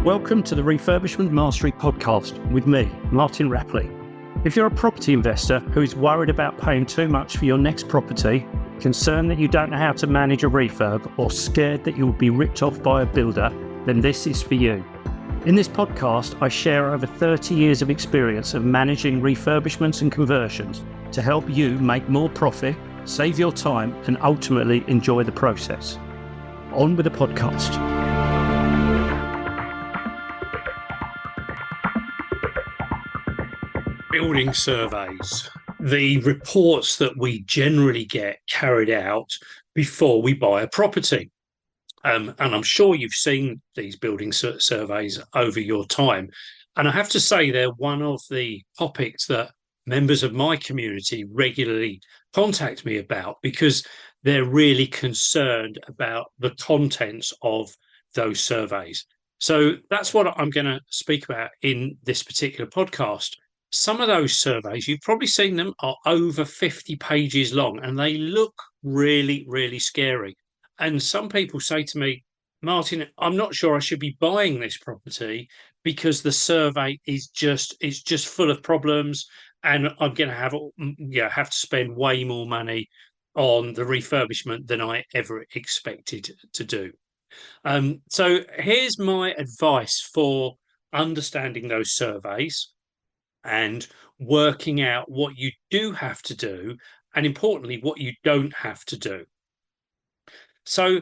Welcome to the Refurbishment Mastery podcast with me, Martin Rapley. If you're a property investor who is worried about paying too much for your next property, concerned that you don't know how to manage a refurb, or scared that you will be ripped off by a builder, then this is for you. In this podcast, I share over 30 years of experience of managing refurbishments and conversions to help you make more profit, save your time, and ultimately enjoy the process. On with the podcast. Building surveys, the reports that we generally get carried out before we buy a property. And I'm sure you've seen these building surveys over your time. And I have to say they're one of the topics that members of my community regularly contact me about because they're really concerned about the contents of those surveys. So that's what I'm going to speak about in this particular podcast. Some of those surveys, you've probably seen them, are over 50 pages long and they look really, really scary. And some people say to me, Martin, I'm not sure I should be buying this property because the survey is just full of problems and I'm going to have to spend way more money on the refurbishment than I ever expected to do. So here's my advice for understanding those surveys and working out what you do have to do, and importantly, what you don't have to do. So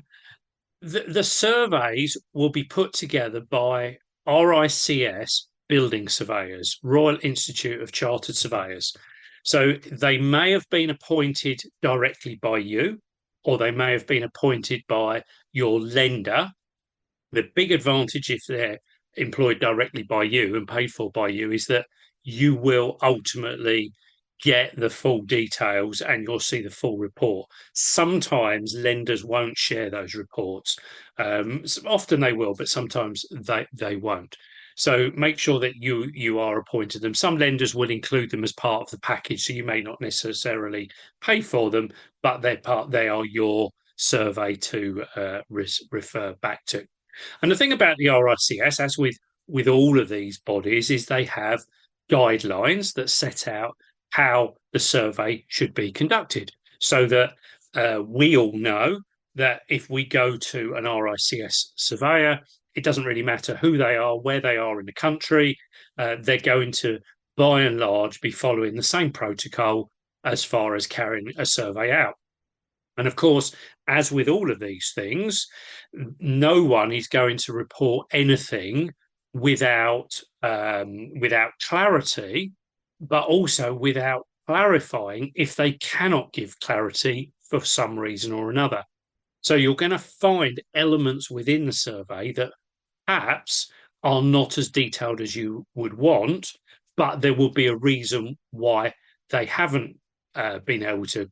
the surveys will be put together by RICS building surveyors, Royal Institute of Chartered Surveyors. So they may have been appointed directly by you, or they may have been appointed by your lender. The big advantage if they're employed directly by you and paid for by you is that you will ultimately get the full details and you'll see the full report. Sometimes lenders won't share those reports. Often they will, but sometimes they won't. So make sure that you are appointed them. Some lenders will include them as part of the package, so you may not necessarily pay for them, but they are your survey to refer back to. And the thing about the RICS, as with all of these bodies, is they have guidelines that set out how the survey should be conducted so that we all know that if we go to an RICS surveyor, it doesn't really matter who they are, where they are in the country, they're going to, by and large, be following the same protocol as far as carrying a survey out. And of course, as with all of these things, no one is going to report anything without clarity, but also without clarifying if they cannot give clarity for some reason or another. So you're going to find elements within the survey that perhaps are not as detailed as you would want, but there will be a reason why they haven't been able to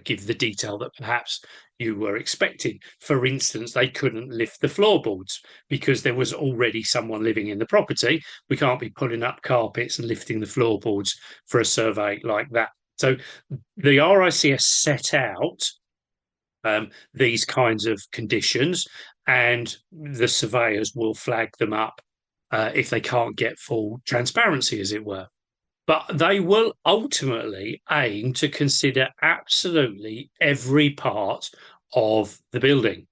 give the detail that perhaps you were expecting. For instance, they couldn't lift the floorboards because there was already someone living in the property. We can't be pulling up carpets and lifting the floorboards for a survey like that. So the RICS set out these kinds of conditions, and the surveyors will flag them up if they can't get full transparency, as it were. But they will ultimately aim to consider absolutely every part of the building.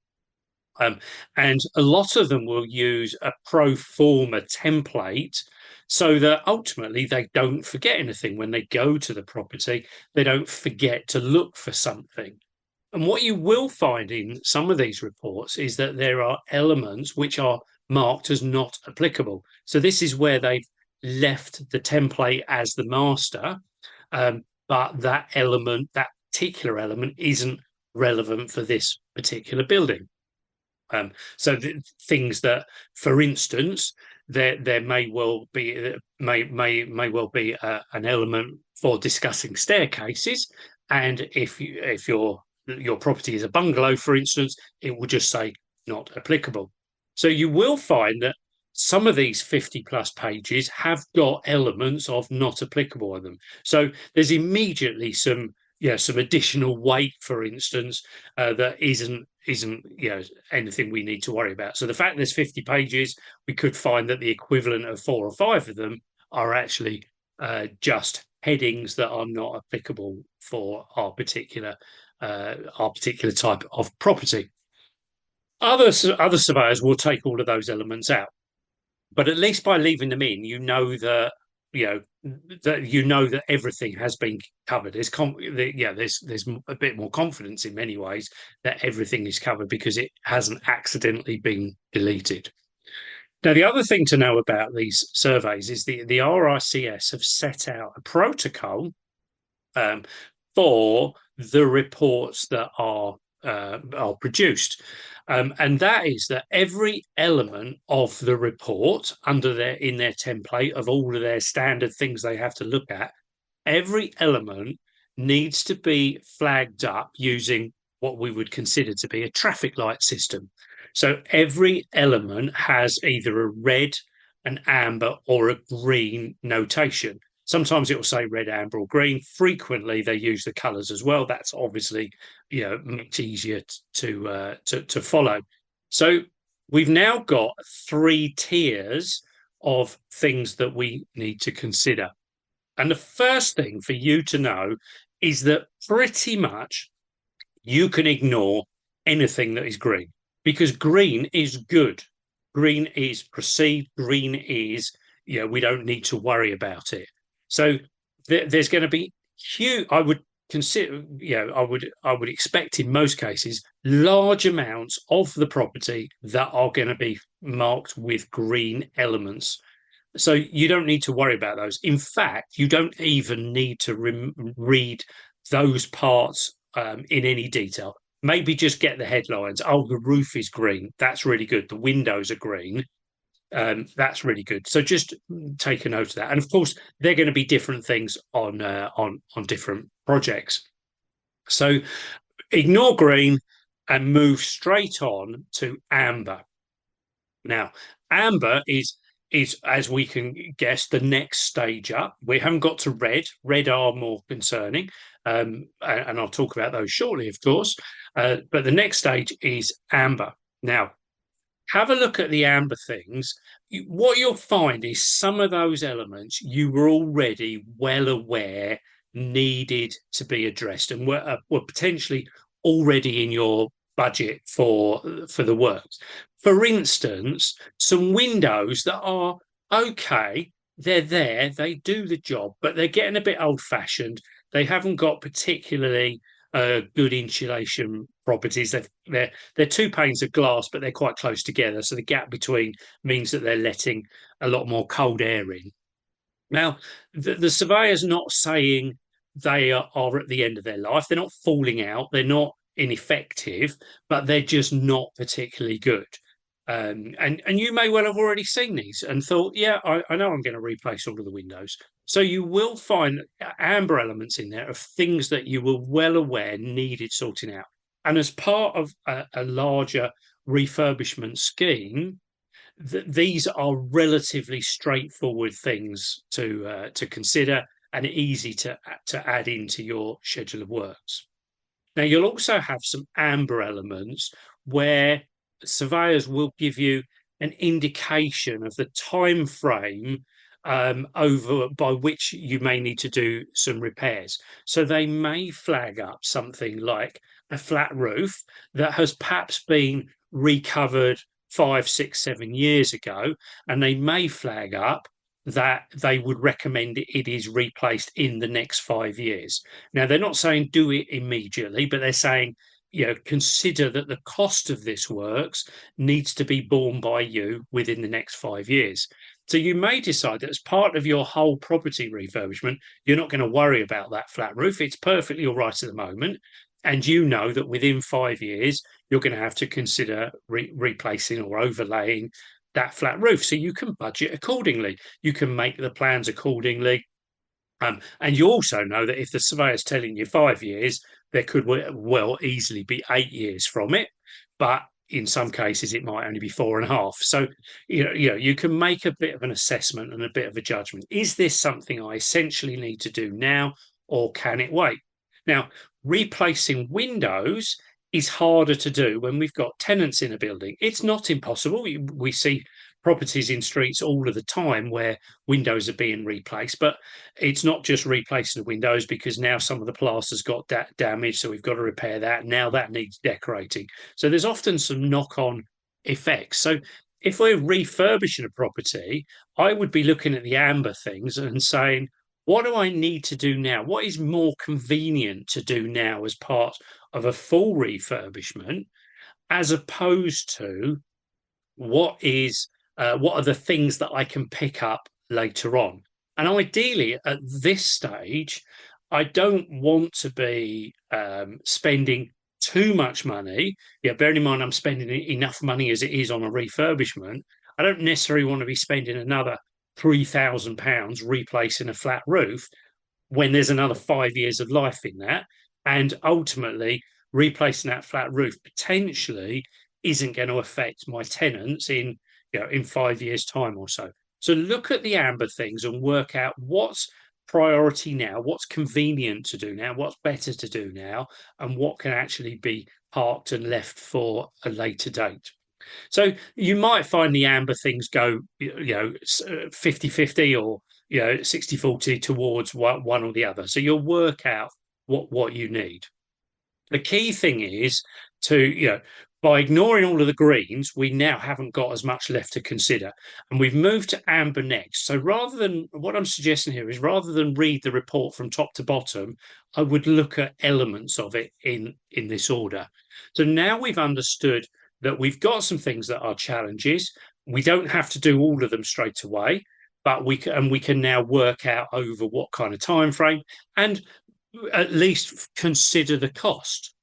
And a lot of them will use a pro forma template so that ultimately they don't forget anything. When they go to the property, they don't forget to look for something. And what you will find in some of these reports is that there are elements which are marked as not applicable. So this is where they've left the template as the master, but that particular element isn't relevant for this particular building. So things that, for instance, there may well be an element for discussing staircases, and if your property is a bungalow, for instance, it will just say not applicable. So you will find that some of these 50 plus pages have got elements of not applicable in them. So there's immediately some additional weight, for instance, that isn't isn't anything we need to worry about. So the fact there's 50 pages, we could find that the equivalent of 4 or 5 of them are actually just headings that are not applicable for our particular type of property. Other surveyors will take all of those elements out, but at least by leaving them in, you know that everything has been covered. There's a bit more confidence in many ways that everything is covered because it hasn't accidentally been deleted. Now, the other thing to know about these surveys is the RICS have set out a protocol for the reports that are produced. And that is that every element of the report in their template of all of their standard things they have to look at, every element needs to be flagged up using what we would consider to be a traffic light system. So every element has either a red, an amber, or a green notation. Sometimes it will say red, amber, or green. Frequently, they use the colours as well. That's obviously, much easier to follow. So we've now got 3 tiers of things that we need to consider. And the first thing for you to know is that pretty much you can ignore anything that is green because green is good. Green is perceived. Green is, we don't need to worry about it. So there's going to be huge. I would consider, I would expect in most cases large amounts of the property that are going to be marked with green elements. So you don't need to worry about those. In fact, you don't even need to read those parts in any detail. Maybe just get the headlines. Oh, the roof is green. That's really good. The windows are green. That's really good. So just take a note of that. And of course, they're going to be different things on different projects. So ignore green and move straight on to amber. Now, amber is as we can guess the next stage up. We haven't got to red. Red are more concerning, and I'll talk about those shortly, of course. But the next stage is amber. Now, have a look at the amber things. What you'll find is some of those elements you were already well aware needed to be addressed and were potentially already in your budget for the works. For instance, some windows that are okay, they're there, they do the job, but they're getting a bit old-fashioned. They haven't got particularly good insulation properties. They're 2 panes of glass, but they're quite close together, so the gap between means that they're letting a lot more cold air in. Now, the surveyor's not saying they are at the end of their life. They're not falling out. They're not ineffective, but they're just not particularly good. And you may well have already seen these and thought, yeah, I know I'm going to replace all of the windows. So you will find amber elements in there of things that you were well aware needed sorting out. And as part of a larger refurbishment scheme, these are relatively straightforward things to consider and easy to add into your schedule of works. Now, you'll also have some amber elements where surveyors will give you an indication of the time frame over by which you may need to do some repairs. So they may flag up something like a flat roof that has perhaps been recovered 5, 6, 7 years ago, and they may flag up that they would recommend it is replaced in the next 5 years. Now, they're not saying do it immediately, but they're saying, consider that the cost of this works needs to be borne by you within the next 5 years. So you may decide that as part of your whole property refurbishment, you're not going to worry about that flat roof. It's perfectly all right at the moment. And you know that within 5 years, you're going to have to consider replacing or overlaying that flat roof. So you can budget accordingly. You can make the plans accordingly. And you also know that if the surveyor's telling you 5 years, there could well easily be 8 years from it. But in some cases, it might only be 4.5. So, you can make a bit of an assessment and a bit of a judgment. Is this something I essentially need to do now, or can it wait? Now, replacing windows is harder to do when we've got tenants in a building. It's not impossible. We see properties in streets all of the time where windows are being replaced, but it's not just replacing the windows, because now some of the plaster's got damaged, so we've got to repair that. Now that needs decorating. So there's often some knock-on effects. So if we're refurbishing a property, I would be looking at the amber things and saying, what do I need to do now? What is more convenient to do now as part of a full refurbishment, as opposed to what are the things that I can pick up later on? And ideally, at this stage, I don't want to be spending too much money. Yeah, bearing in mind I'm spending enough money as it is on a refurbishment. I don't necessarily want to be spending another £3,000 replacing a flat roof when there's another 5 years of life in that. And ultimately, replacing that flat roof potentially isn't going to affect my tenants in 5 years' time or so. So look at the amber things and work out what's priority now, what's convenient to do now, what's better to do now, and what can actually be parked and left for a later date. So you might find the amber things go, 50-50, or 60-40 towards one or the other. So you'll work out what you need. The key thing is by ignoring all of the greens, we now haven't got as much left to consider. And we've moved to amber next. So what I'm suggesting here is, rather than read the report from top to bottom, I would look at elements of it in this order. So now we've understood that we've got some things that are challenges. We don't have to do all of them straight away, but we can now work out over what kind of time frame, and at least consider the cost.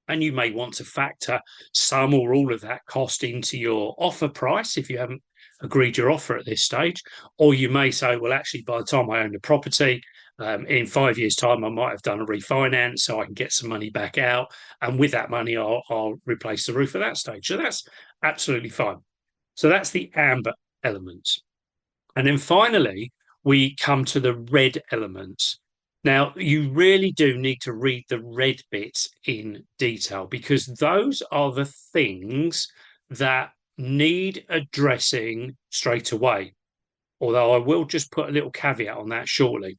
And you may want to factor some or all of that cost into your offer price if you haven't agreed your offer at this stage. Or you may say, well, actually, by the time I own the property, in 5 years' time, I might have done a refinance, so I can get some money back out. And with that money, I'll replace the roof at that stage. So that's absolutely fine. So that's the amber elements. And then finally, we come to the red elements. Now, you really do need to read the red bits in detail, because those are the things that need addressing straight away. Although I will just put a little caveat on that shortly.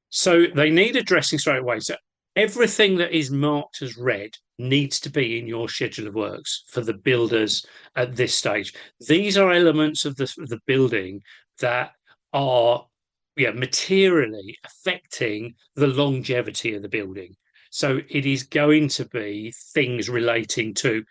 So they need addressing straight away. So everything that is marked as red needs to be in your schedule of works for the builders at this stage. These are elements of the building that are materially affecting the longevity of the building. So it is going to be things relating to,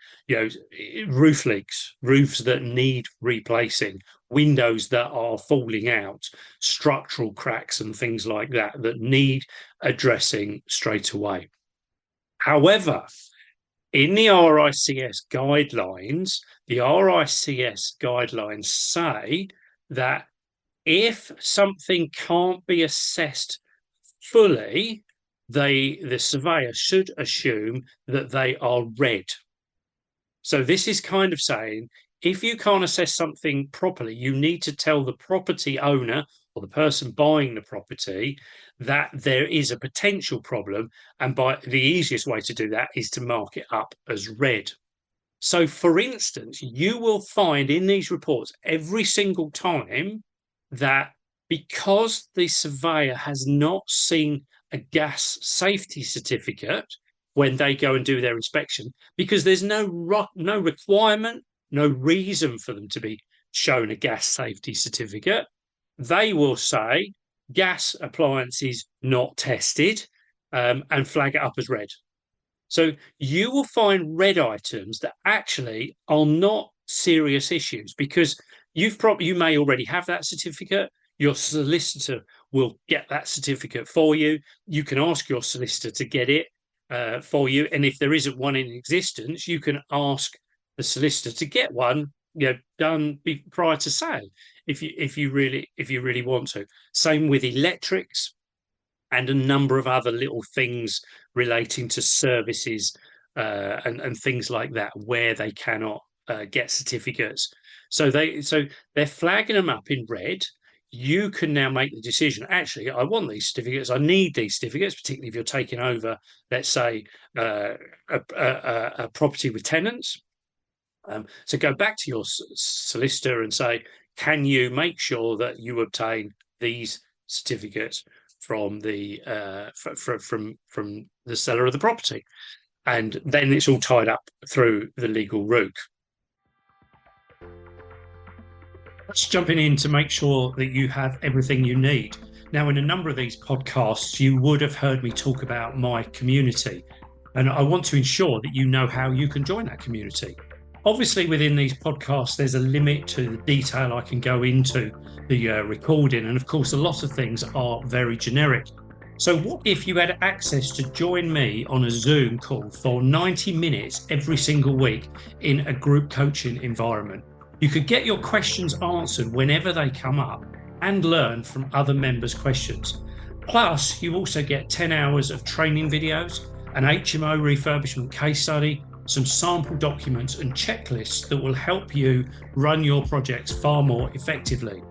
roof leaks, roofs that need replacing, windows that are falling out, structural cracks and things like that need addressing straight away. However, in the RICS guidelines, the RICS guidelines say that if something can't be assessed fully, the surveyor should assume that they are red. So this is kind of saying, if you can't assess something properly, you need to tell the property owner or the person buying the property that there is a potential problem. And the easiest way to do that is to mark it up as red. So, for instance, you will find in these reports every single time that because the surveyor has not seen a gas safety certificate when they go and do their inspection, because there's no requirement, no reason for them to be shown a gas safety certificate, they will say gas appliances not tested, and flag it up as red. So you will find red items that actually are not serious issues, because you may already have that certificate. Your solicitor will get that certificate for you. You can ask your solicitor to get it for you, and if there isn't one in existence, you can ask the solicitor to get one done prior to sale if you really want to. Same with electrics and a number of other little things relating to services and things like that, where they cannot get certificates. So they're flagging them up in red. you can now make the decision. Actually, I want these certificates. I need these certificates, particularly if you're taking over, let's say, a property with tenants. So go back to your solicitor and say, can you make sure that you obtain these certificates from the from the seller of the property? And then it's all tied up through the legal route. Let's jumping in to make sure that you have everything you need. Now, in a number of these podcasts, you would have heard me talk about my community, and I want to ensure that you know how you can join that community. Obviously, within these podcasts, there's a limit to the detail I can go into the recording, and of course, a lot of things are very generic. So, what if you had access to join me on a Zoom call for 90 minutes every single week in a group coaching environment? You could get your questions answered whenever they come up and learn from other members' questions. Plus, you also get 10 hours of training videos, an HMO refurbishment case study, some sample documents and checklists that will help you run your projects far more effectively.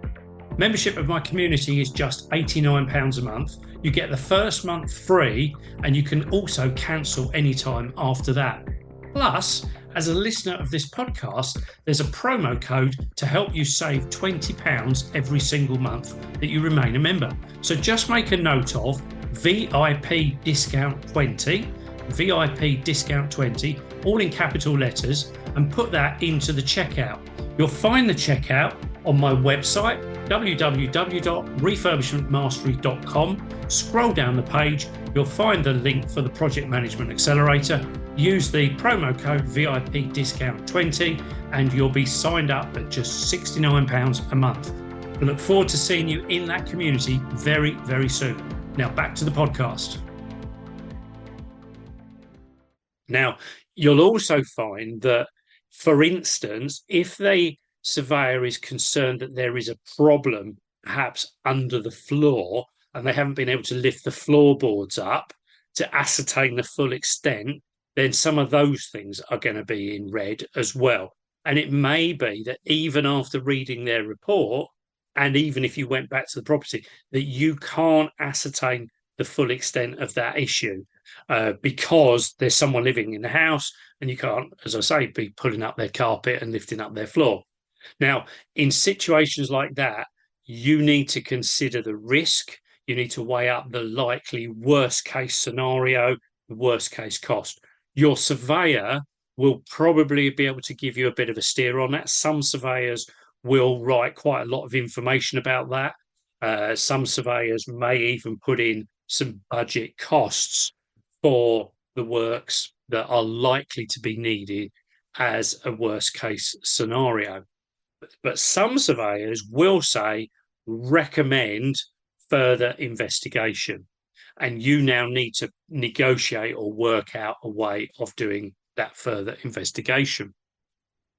Membership of my community is just £89 a month. You get the first month free, and you can also cancel anytime after that. Plus, as a listener of this podcast, there's a promo code to help you save £20 every single month that you remain a member. So just make a note of VIP discount 20, VIP discount 20, all in capital letters, and put that into the checkout. You'll find the checkout on my website, www.refurbishmentmastery.com. Scroll down the page, you'll find the link for the Project Management Accelerator. Use the promo code VIP discount 20 and you'll be signed up at just £69 a month. I look forward to seeing you in that community very, very soon. Now back to the podcast. Now, you'll also find that, for instance, if the surveyor is concerned that there is a problem perhaps under the floor and they haven't been able to lift the floorboards up to ascertain the full extent, then some of those things are going to be in red as well. And it may be that even after reading their report, and even if you went back to the property, that you can't ascertain the full extent of that issue because there's someone living in the house and you can't, as I say, be pulling up their carpet and lifting up their floor. Now, in situations like that, you need to consider the risk. You need to weigh up the likely worst case scenario, the worst case cost. Your surveyor will probably be able to give you a bit of a steer on that. Some surveyors will write quite a lot of information about that. Some surveyors may even put in some budget costs for the works that are likely to be needed as a worst case scenario. But some surveyors will say, recommend further investigation. And you now need to negotiate or work out a way of doing that further investigation.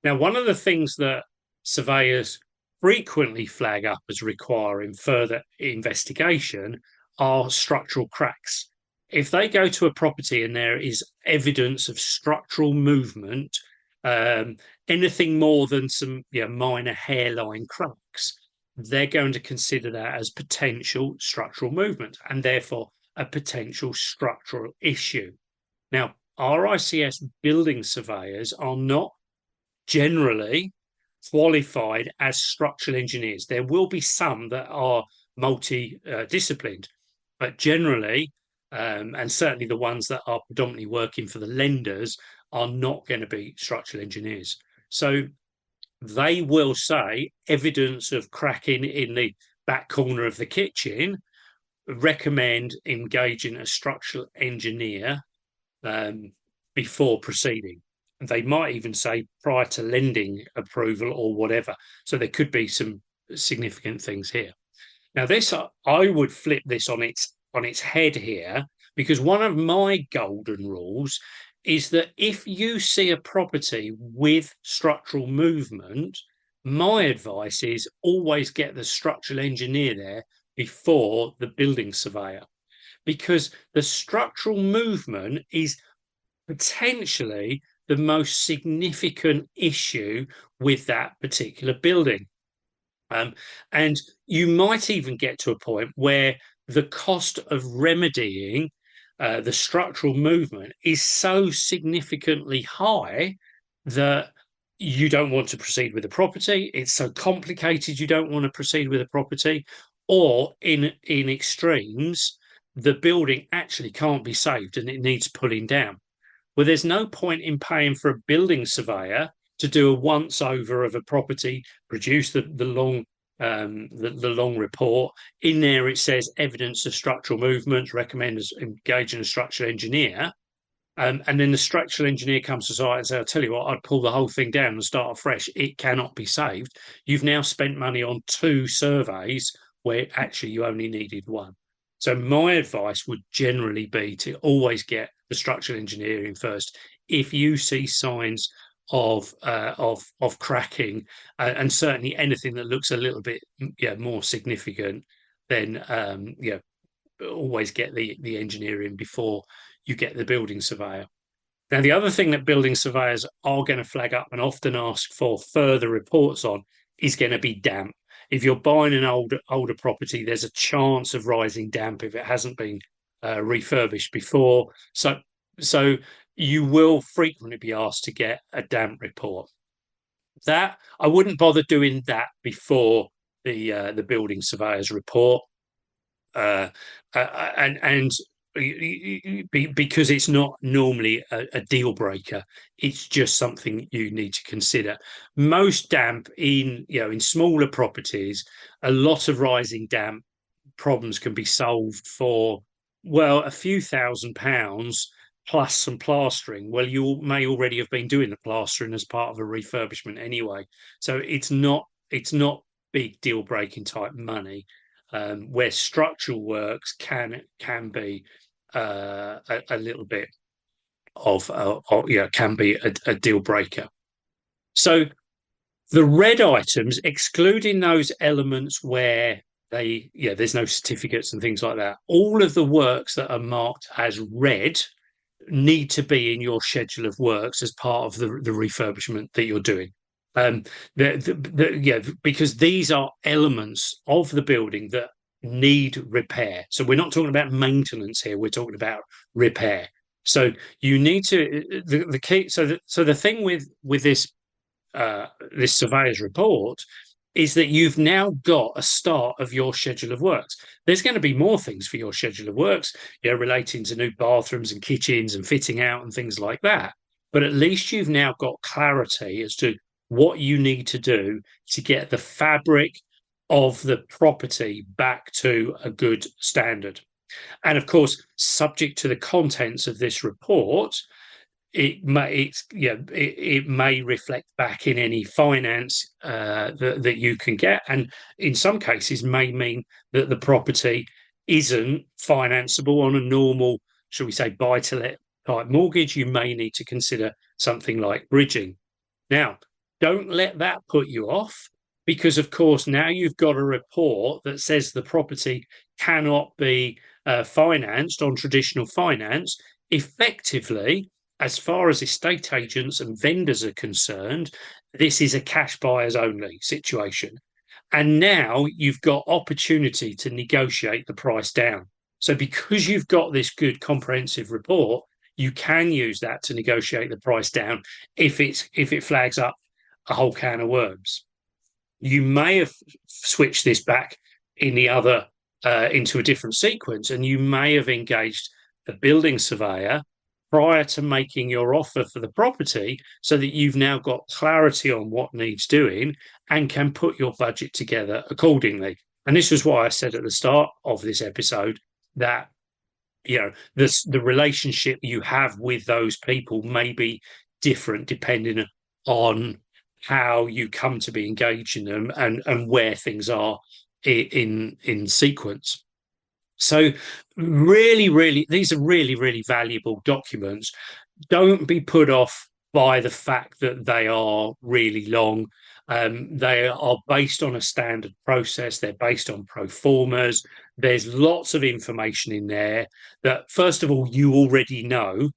Now, one of the things that surveyors frequently flag up as requiring further investigation are structural cracks. If they go to a property and there is evidence of structural movement, anything more than some minor hairline cracks, they're going to consider that as potential structural movement and therefore a potential structural issue. Now, RICS building surveyors are not generally qualified as structural engineers. There will be some that are multi-disciplined, but generally, and certainly the ones that are predominantly working for the lenders, are not going to be structural engineers. So they will say evidence of cracking in the back corner of the kitchen, recommend engaging a structural engineer before proceeding. They might even say prior to lending approval or whatever. So there could be some significant things here. Now, this I would flip this on its head here, because one of my golden rules is that if you see a property with structural movement, my advice is always get the structural engineer there before the building surveyor, because the structural movement is potentially the most significant issue with that particular building. Um, and you might even get to a point where the cost of remedying the structural movement is so significantly high that you don't want to proceed with the property. It's so complicated you don't want to proceed with the property, or in extremes, the building actually can't be saved and it needs pulling down. Well, there's no point in paying for a building surveyor to do a once over of a property, produce the long report. In there, it says evidence of structural movements, recommends engaging a structural engineer. And then the structural engineer comes to site and says, I'll tell you what, I'd pull the whole thing down and start afresh. It cannot be saved. You've now spent money on two surveys where actually you only needed one. So my advice would generally be to always get the structural engineering first. If you see signs of cracking, and certainly anything that looks a little bit more significant, then always get the engineering before you get the building surveyor. Now, the other thing that building surveyors are going to flag up and often ask for further reports on is going to be damp. If you're buying an older property, there's a chance of rising damp if it hasn't been refurbished before. So you will frequently be asked to get a damp report. That I wouldn't bother doing that before the building surveyor's report, uh, and because it's not normally a deal breaker, it's just something you need to consider. Most damp in smaller properties, a lot of rising damp problems can be solved for, well, a few £1,000s plus some plastering. Well, you may already have been doing the plastering as part of a refurbishment anyway, so it's not big deal breaking type money. Where structural works can be a little bit can be a deal breaker. So the red items, excluding those elements where there's no certificates and things like that, all of the works that are marked as red need to be in your schedule of works as part of the refurbishment that you're doing. Um, because these are elements of the building that need repair. So we're not talking about maintenance here. We're talking about repair. So you need to the key. So the thing with this surveyor's report is that you've now got a start of your schedule of works. There's going to be more things for your schedule of works, relating to new bathrooms and kitchens and fitting out and things like that. But at least you've now got clarity as to what you need to do to get the fabric of the property back to a good standard. And of course, subject to the contents of this report, it may reflect back in any finance that you can get, and in some cases may mean that the property isn't financeable on a normal, shall we say, buy to let type mortgage. You may need to consider something like bridging. Now, don't let that put you off, because of course now you've got a report that says the property cannot be financed on traditional finance. Effectively, as far as estate agents and vendors are concerned, this is a cash buyers only situation. And now you've got opportunity to negotiate the price down. So because you've got this good comprehensive report, you can use that to negotiate the price down if it flags up a whole can of worms. You may have switched this back in the other into a different sequence, and you may have engaged a building surveyor prior to making your offer for the property, so that you've now got clarity on what needs doing and can put your budget together accordingly. And this was why I said at the start of this episode that the relationship you have with those people may be different depending on how you come to be engaged in them and where things are in sequence. So really, these are really valuable documents. Don't be put off by the fact that they are really long. They are based on a standard process. They're based on pro formas. There's lots of information in there that, first of all, you already know.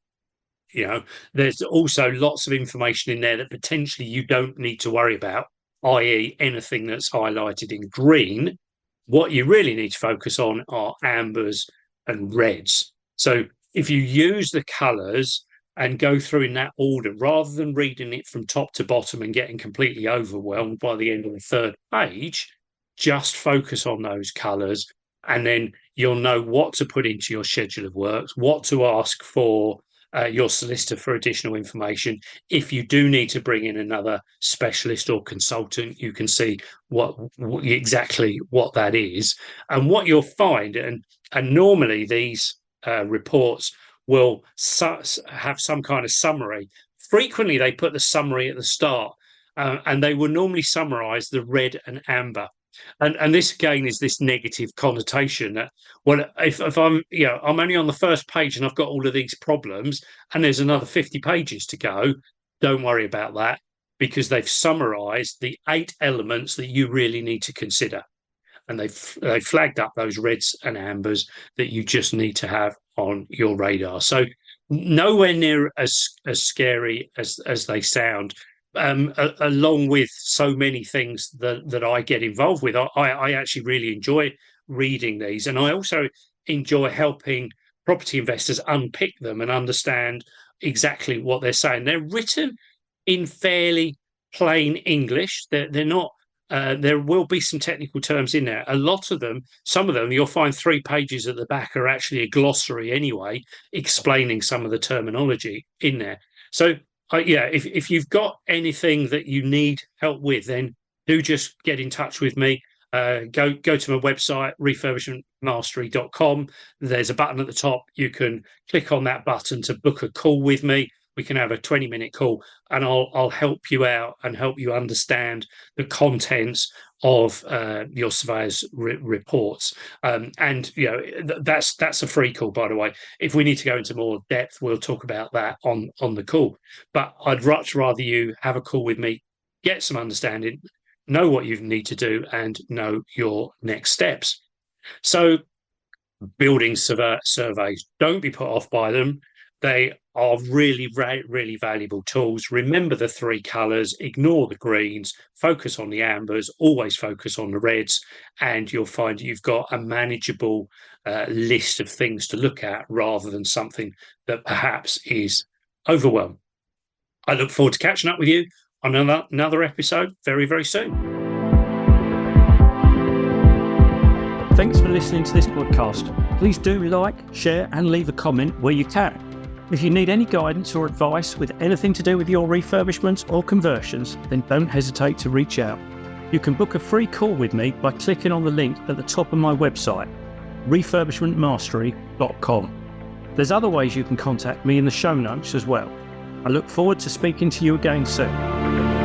There's also lots of information in there that potentially you don't need to worry about. i.e. anything that's highlighted in green. What you really need to focus on are ambers and reds. So if you use the colours and go through in that order, rather than reading it from top to bottom and getting completely overwhelmed by the end of the third page, just focus on those colours, and then you'll know what to put into your schedule of works, what to ask for your solicitor for additional information. If you do need to bring in another specialist or consultant, you can see exactly what that is. And what you'll find, and normally these reports will have some kind of summary. Frequently, they put the summary at the start, and they will normally summarize the red and amber. And this again is this negative connotation that, well, if I'm I'm only on the first page and I've got all of these problems and there's another 50 pages to go, don't worry about that, because they've summarized the 8 elements that you really need to consider, and they've flagged up those reds and ambers that you just need to have on your radar. So nowhere near as scary as they sound. Along with so many things that I get involved with, I actually really enjoy reading these, and I also enjoy helping property investors unpick them and understand exactly what they're saying. They're written in fairly plain English. They're not. There will be some technical terms in there. A lot of them, some of them, you'll find 3 pages at the back are actually a glossary anyway, explaining some of the terminology in there. So if you've got anything that you need help with, then do just get in touch with me. Go to my website, refurbishmentmastery.com. There's a button at the top. You can click on that button to book a call with me. We can have a 20-minute call, and I'll help you out and help you understand the contents of your surveyor's reports. And that's a free call, by the way. If we need to go into more depth, we'll talk about that on the call. But I'd much rather you have a call with me, get some understanding, know what you need to do, and know your next steps. So building surveys, don't be put off by them. They are really, really valuable tools. Remember the 3 colours, ignore the greens, focus on the ambers, always focus on the reds, and you'll find you've got a manageable list of things to look at rather than something that perhaps is overwhelmed. I look forward to catching up with you on another episode very, very soon. Thanks for listening to this podcast. Please do like, share, and leave a comment where you can. If you need any guidance or advice with anything to do with your refurbishments or conversions, then don't hesitate to reach out. You can book a free call with me by clicking on the link at the top of my website, refurbishmentmastery.com. There's other ways you can contact me in the show notes as well. I look forward to speaking to you again soon.